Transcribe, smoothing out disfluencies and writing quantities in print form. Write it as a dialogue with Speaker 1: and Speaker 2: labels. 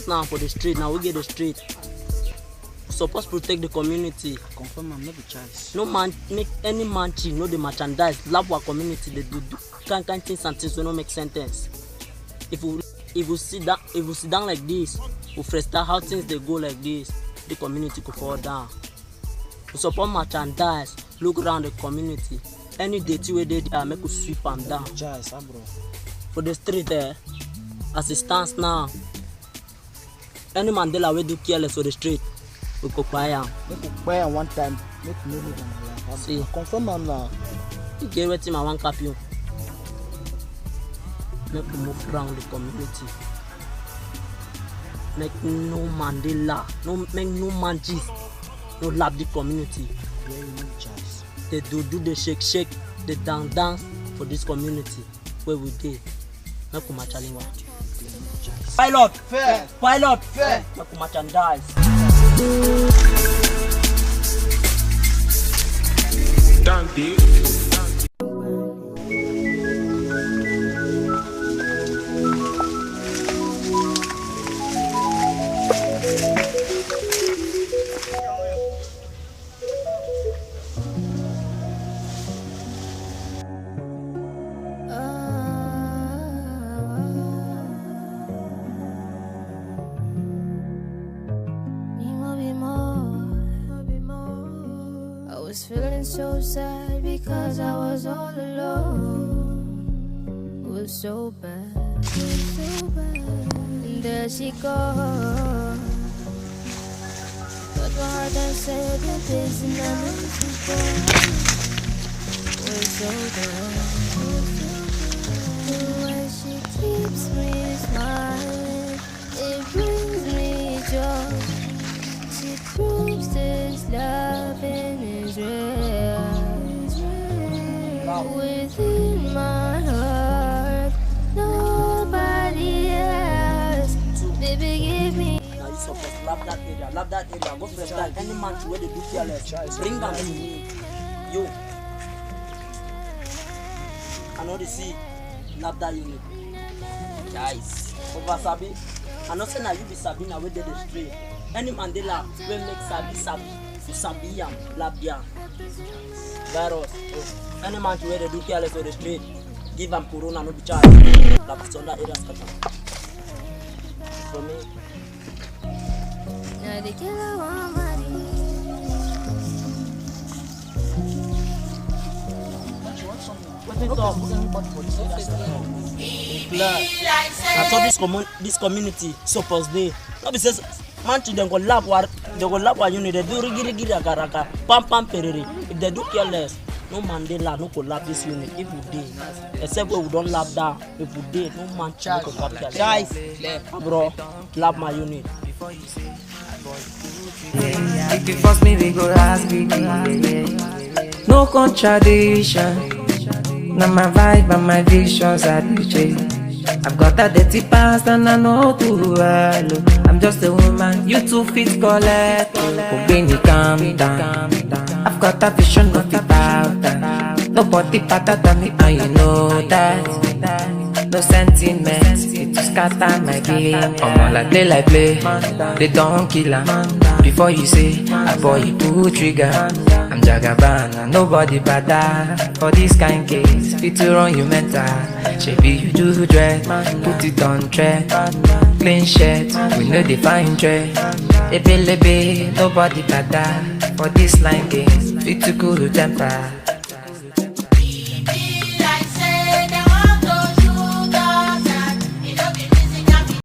Speaker 1: Now for the street, now we get the street. Supposed to protect the community.
Speaker 2: Confirm I'm not the choice.
Speaker 1: No man make any man cheat, no the merchandise. Love our community, they do kind things and things will not make sentence. If we sit down like this, we freestyle how things they go like this, the community could fall down. We support merchandise, look around the community. Any dirty way they are, make us sweep them down.
Speaker 2: Choice, bro.
Speaker 1: For the street there, as it stands now, any Mandela will do careless for the street. We could buy him.
Speaker 2: Make you buy him one time. Make you know them.
Speaker 1: See.
Speaker 2: Confirm him now.
Speaker 1: You get what him I want cap you. Make you move around the community. Make no Mandela, make no man gist, no love the community.
Speaker 2: Very no choice.
Speaker 1: They do the shake, they dance for this community where we did. Make you challenge. Pilot,
Speaker 2: fair.
Speaker 1: Pilot,
Speaker 2: fair.
Speaker 1: Make you merchandise.
Speaker 3: Dante.
Speaker 4: I was feeling so sad because I was all alone. It was so bad, And there she goes. But my heart I said that this and I knew it was so bad. The way she keeps me smiling, it brings me joy. She proves this loving is real. Within my heart, nobody else. Baby, give me.
Speaker 1: Now you supposed to love that area. Go freestyle. Any man to where they do careless, bring them in. You. I know the see. Love that unit. Guys. Over Sabi. I know say now you be Sabi now where they the street. Any Mandela will make Sabi. You Sabi yam, love yam. Virus. Oh. Any man to where they do careless on the street, give them corona, no be charged. Love is on that area special. For me.
Speaker 4: Now the killer want money.
Speaker 1: That's how this community supposed to. No be says man to them go lap what you need. They do rigi raka pam perere. If they do careless, no Mandela no go lap this unit. If we did, except we don't lap that. If we did, no man no go lap that. Guys, bro, lap my unit.
Speaker 5: If you force me, we go ask me. No contradiction. Now my vibe and my visions are DJ. I've got a dirty past and I know too well. I'm just a woman, you 2 feet collect. Oh, baby, calm down. I've got a vision of the powder. Nobody better than me, and you know that. No sentiments, it to scatter my game. I'm all like play, they don't kill her. Before you say, a boy you pull trigger. I'm Jagaban and nobody better. For this kind case, fit to run you mental. Maybe you do dread, put it on tread. Clean shirt, we know the fine tread. Lebe, nobody better. For this line game, fit to cool temper.